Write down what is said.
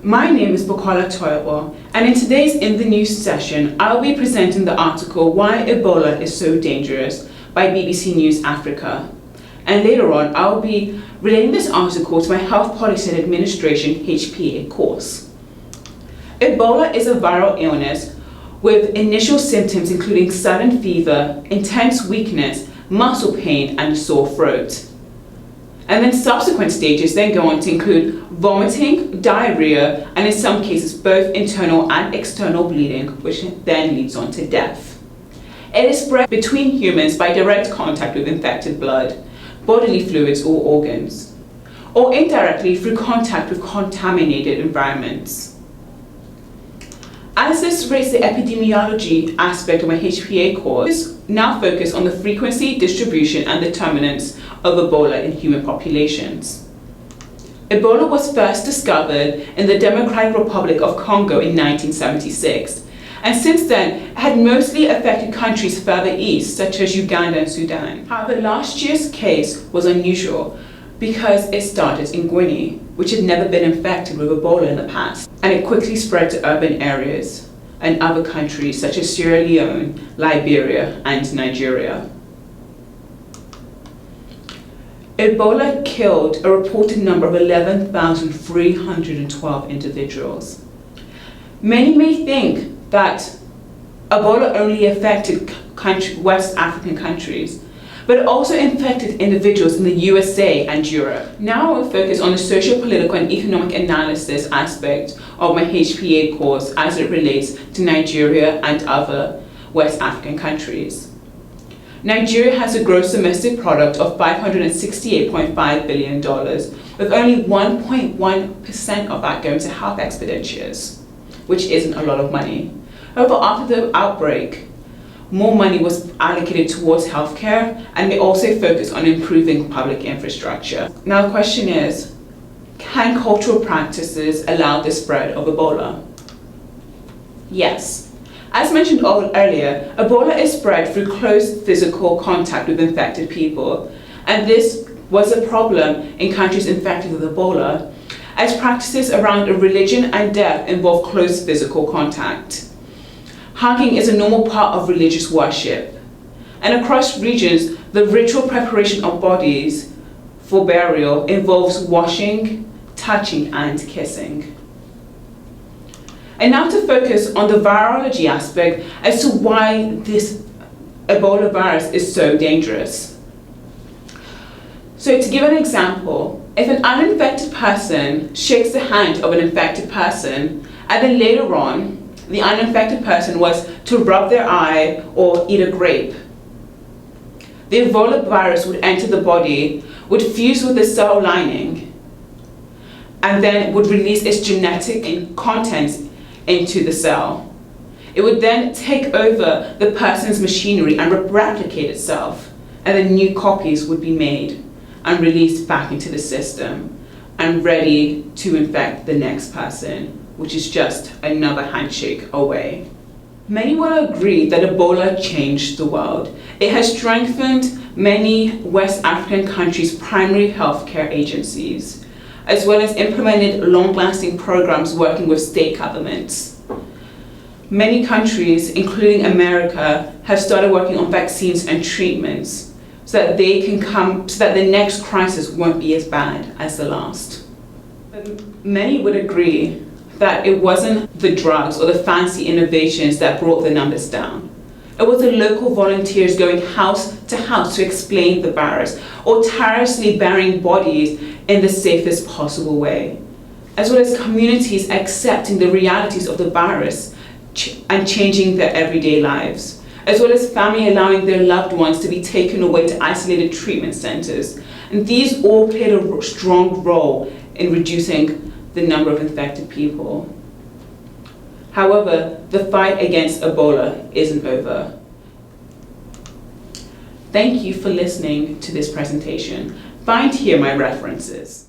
My name is Bukola Toyobo, and in today's In the News session, I'll be presenting the article Why Ebola is So Dangerous by BBC News Africa. And later on, I'll be relating this article to my Health Policy and Administration HPA course. Ebola is a viral illness with initial symptoms including sudden fever, intense weakness, muscle pain, and a sore throat. And then subsequent stages then go on to include vomiting, diarrhea, and in some cases both internal and external bleeding, which then leads on to death. It is spread between humans by direct contact with infected blood, bodily fluids or organs, or indirectly through contact with contaminated environments. As this relates to the epidemiology aspect of my HPA course, now focus on the frequency, distribution, and determinants of Ebola in human populations. Ebola was first discovered in the Democratic Republic of Congo in 1976, and since then it had mostly affected countries further east, such as Uganda and Sudan. However, last year's case was unusual because it started in Guinea, which had never been infected with Ebola in the past, and it quickly spread to urban areas and other countries such as Sierra Leone, Liberia, and Nigeria. Ebola killed a reported number of 11,312 individuals. Many may think that Ebola only affected West African countries, but it also infected individuals in the USA and Europe. Now I will focus on the socio-political and economic analysis aspect of my HPA course as it relates to Nigeria and other West African countries. Nigeria has a gross domestic product of $568.5 billion, with only 1.1% of that going to health expenditures, which isn't a lot of money. However, after the outbreak, more money was allocated towards healthcare, and they also focused on improving public infrastructure. Now the question is, can cultural practices allow the spread of Ebola? Yes. As mentioned earlier, Ebola is spread through close physical contact with infected people, and this was a problem in countries infected with Ebola, as practices around religion and death involve close physical contact. Hugging is a normal part of religious worship, and across regions, the ritual preparation of bodies for burial involves washing, touching, and kissing. And now to focus on the virology aspect as to why this Ebola virus is so dangerous. So to give an example, if an uninfected person shakes the hand of an infected person, and then later on, the uninfected person was to rub their eye or eat a grape, the Ebola virus would enter the body, would fuse with the cell lining, and then would release its genetic contents into the cell. It would then take over the person's machinery and replicate itself, and then new copies would be made and released back into the system and ready to infect the next person, which is just another handshake away. Many will agree that Ebola changed the world. It has strengthened many West African countries' primary healthcare agencies, as well as implemented long-lasting programs working with state governments. Many countries, including America, have started working on vaccines and treatments so that the next crisis won't be as bad as the last. Many would agree that it wasn't the drugs or the fancy innovations that brought the numbers down. It was the local volunteers going house to house to explain the virus, or tirelessly burying bodies in the safest possible way, as well as communities accepting the realities of the virus and changing their everyday lives, as well as family allowing their loved ones to be taken away to isolated treatment centers. And these all played a strong role in reducing the number of infected people. However, the fight against Ebola isn't over. Thank you for listening to this presentation. Find here my references.